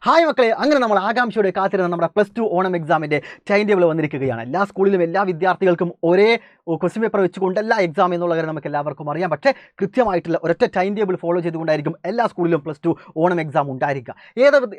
Hi മക്കളെ, അങ്ങനെ നമ്മൾ ആകാംക്ഷയോടെ കാത്തിരുന്ന നമ്മുടെ +2 ഓണം എക്സാമിൻ്റെ ടൈം ടേബിൾ വന്നിരിക്കുകയാണ്. എല്ലാ സ്കൂളിലും എല്ലാ വിദ്യാർത്ഥികൾക്കും ഒരേ ക്വസ്റ്റ്യൻ പേപ്പർ വെച്ചുകൊണ്ടല്ല എക്സാം എന്നുള്ള കാര്യം നമുക്ക് എല്ലാവർക്കും അറിയാം. പക്ഷേ കൃത്യമായിട്ടുള്ള ഒരൊറ്റ ടൈം ടേബിൾ ഫോളോ ചെയ്തുകൊണ്ടായിരിക്കും എല്ലാ സ്കൂളിലും +2 ഓണം എക്സാം ഉണ്ടായിരിക്കുക.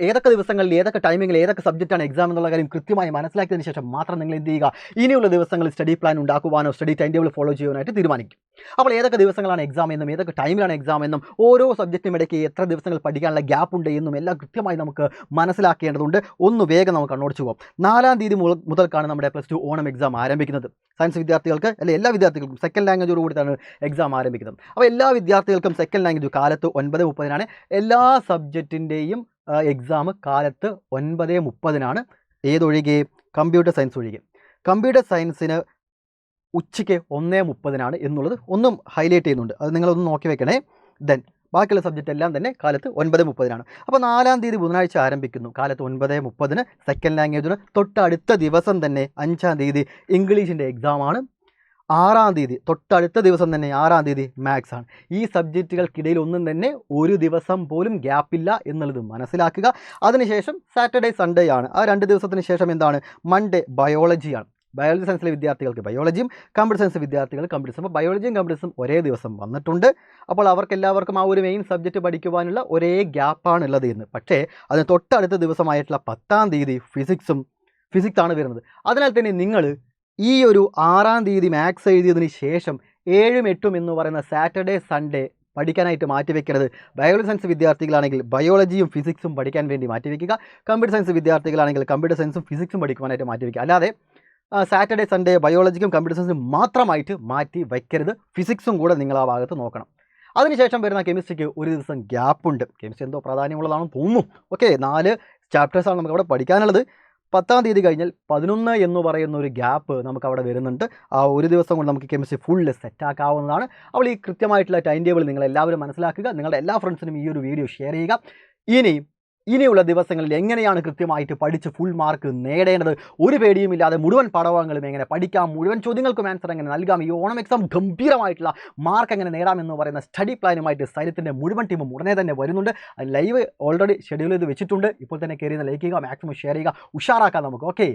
ഏതൊക്കെ ദിവസങ്ങളിൽ ഏതൊക്കെ ടൈമിങ്ങിൽ ഏതൊക്കെ സബ്ജക്റ്റാണ് എക്സാം എന്നുള്ള കാര്യം കൃത്യമായി മനസ്സിലാക്കിയതിന് ശേഷം മാത്രം നിങ്ങൾ എന്ത് ചെയ്യുക, ഇനിയുള്ള ദിവസങ്ങളിൽ സ്റ്റഡി പ്ലാൻ ഉണ്ടാക്കുവാനോ സ്റ്റഡി ടൈം ടേബിൾ ഫോളോ ചെയ്യാനായിട്ട് തീരുമാനിക്കും. അപ്പോൾ ഏതൊക്കെ ദിവസങ്ങളാണ് എക്സാം എന്നും ഏതൊക്കെ ടൈമിലാണ് എക്സാം എന്നും ഓരോ സബ്ജക്റ്റിനും ഇടയ്ക്ക് എത്ര ദിവസങ്ങൾ പഠിക്കാനുള്ള ഗ്യാപ്പ് ഉണ്ട് എന്നും എല്ലാം കൃത്യമായി നമുക്ക് മനസ്സിലാക്കേണ്ടതുണ്ട്. ഒന്ന് വേഗം നമുക്ക് കണ്ണോടിച്ചു പോകാം. 4-ാം തീയതി മുതൽക്കാണ് നമ്മുടെ +2 ഓണം എക്സാം ആരംഭിക്കുന്നത്. സയൻസ് വിദ്യാർത്ഥികൾക്ക് എല്ലാ വിദ്യാർത്ഥികൾക്കും സെക്കൻഡ് ലാംഗ്വേജോട് കൂടിയിട്ടാണ് എക്സാം ആരംഭിക്കുന്നത്. അപ്പോൾ എല്ലാ വിദ്യാർത്ഥികൾക്കും സെക്കൻഡ് ലാംഗ്വേജ് കാലത്ത് 9:30 എല്ലാ സബ്ജക്റ്റിൻ്റെയും എക്സാം കാലത്ത് 9:30 ഏതൊഴികെ കമ്പ്യൂട്ടർ സയൻസ് ഒഴികെ. കമ്പ്യൂട്ടർ സയൻസിന് ഉച്ചയ്ക്ക് 1:30 എന്നുള്ളത് ഒന്നും ഹൈലൈറ്റ് ചെയ്യുന്നുണ്ട്. അത് നിങ്ങളൊന്ന് നോക്കി വെക്കണേ. ദെൻ ബാക്കിയുള്ള സബ്ജക്റ്റ് എല്ലാം തന്നെ കാലത്ത് 9:30. അപ്പോൾ 4-ാം തീയതി ബുധനാഴ്ച ആരംഭിക്കുന്നു. കാലത്ത് 9:30 സെക്കൻഡ് ലാംഗ്വേജിന്. തൊട്ടടുത്ത ദിവസം തന്നെ 5-ാം തീയതി ഇംഗ്ലീഷിൻ്റെ എക്സാമാണ്. 6-ാം തീയതി തൊട്ടടുത്ത ദിവസം തന്നെ 6-ാം തീയതി മാത്സ് ആണ്. ഈ സബ്ജക്റ്റുകൾക്കിടയിൽ ഒന്നും തന്നെ ഒരു ദിവസം പോലും ഗ്യാപ്പില്ല എന്നുള്ളത് മനസ്സിലാക്കുക. അതിനുശേഷം സാറ്റർഡേ സൺഡേ ആണ്. ആ 2 ദിവസത്തിന് ശേഷം എന്താണ്, മൺഡേ ബയോളജിയാണ്. ബയോളജി സയൻസിലെ വിദ്യാർത്ഥികൾക്ക് ബയോളജിയും കമ്പ്യൂട്ടർ സയൻസ് വിദ്യാർത്ഥികൾ കമ്പ്യൂട്ടർ. അപ്പോൾ ബയോളജിയും കമ്പ്യൂട്ടറും ഒരേ ദിവസം വന്നിട്ടുണ്ട്. അപ്പോൾ അവർക്കെല്ലാവർക്കും ആ ഒരു മെയിൻ സബ്ജക്റ്റ് പഠിക്കുവാനുള്ള ഒരേ ഗ്യാപ്പാണ് ഉള്ളത് എന്ന്. പക്ഷേ അതിന് തൊട്ടടുത്ത ദിവസമായിട്ടുള്ള 10-ാം തീയതി ഫിസിക്സാണ് വരുന്നത്. അതിനാൽ തന്നെ നിങ്ങൾ ഈ ഒരു 6-ാം തീയതി മാത്സ് എഴുതിയതിന് ശേഷം 7ഉം 8ഉം എന്ന് പറയുന്ന സാറ്റർഡേ സൺഡേ പഠിക്കാനായിട്ട് മാറ്റിവെക്കുന്നത്. ബയോളജി സയൻസ് വിദ്യാർത്ഥികളാണെങ്കിൽ ബയോളജിയും ഫിസിക്സും പഠിക്കാൻ വേണ്ടി മാറ്റിവെക്കുക. കമ്പ്യൂട്ടർ സയൻസ് വിദ്യാർത്ഥികളാണെങ്കിൽ കമ്പ്യൂട്ടർ സയൻസും ഫിസിക്സും പഠിക്കുവാനായിട്ട് മാറ്റിവെക്കുക. അല്ലാതെ സാറ്റർഡേ സൺഡേ ബയോളജിക്കും കമ്പ്യൂട്ടർ സയൻസും മാത്രമായിട്ട് മാറ്റി വയ്ക്കരുത്. ഫിസിക്സും കൂടെ നിങ്ങൾ ആ ഭാഗത്ത് നോക്കണം. അതിനുശേഷം വരുന്ന കെമിസ്ട്രിക്ക് ഒരു ദിവസം ഗ്യാപ്പുണ്ട്. കെമിസ്ട്രി എന്തോ പ്രാധാന്യമുള്ളതാണെന്ന് തോന്നുന്നു. ഓക്കെ, 4 ചാപ്റ്റേഴ്സാണ് നമുക്ക് അവിടെ പഠിക്കാനുള്ളത്. 10-ാം തീയതി കഴിഞ്ഞാൽ 11 എന്ന് പറയുന്ന ഒരു ഗ്യാപ്പ് നമുക്ക് അവിടെ വരുന്നുണ്ട്. ആ ഒരു ദിവസം കൊണ്ട് നമുക്ക് കെമിസ്ട്രി ഫുള്ള് സെറ്റാക്കാവുന്നതാണ്. അപ്പോൾ ഈ കൃത്യമായിട്ടുള്ള ടൈം ടേബിൾ നിങ്ങൾ എല്ലാവരും മനസ്സിലാക്കുക. നിങ്ങളുടെ എല്ലാ ഫ്രണ്ട്സിനും ഈ ഒരു വീഡിയോ ഷെയർ ചെയ്യുക. ഇനിയുള്ള ദിവസങ്ങളിൽ എങ്ങനെയാണ് കൃത്യമായിട്ട് പഠിച്ച് ഫുൾ മാർക്ക് നേടേണ്ടത്, ഒരു പേടിയുമില്ലാതെ മുഴുവൻ പാഠഭാഗങ്ങളും എങ്ങനെ പഠിക്കാം, മുഴുവൻ ചോദ്യങ്ങൾക്കും ആൻസർ എങ്ങനെ നൽകാം, ഈ ഓണം എക്സാം ഗംഭീരമായിട്ടുള്ള മാർക്ക് എങ്ങനെ നേടാമെന്ന് പറയുന്ന സ്റ്റഡി പ്ലാനുമായിട്ട് സൈലത്തിൻ്റെ മുഴുവൻ ടീമും ഉടനെ തന്നെ വരുന്നുണ്ട്. ലൈവ് ഓൾറെഡി ഷെഡ്യൂൾ ചെയ്ത് വെച്ചിട്ടുണ്ട്. ഇപ്പോൾ തന്നെ കയറി ലൈക്ക് ചെയ്യുക, മാക്സിമം ഷെയർ ചെയ്യുക, ഉഷാറാക്കാം നമുക്ക്. ഓക്കെ.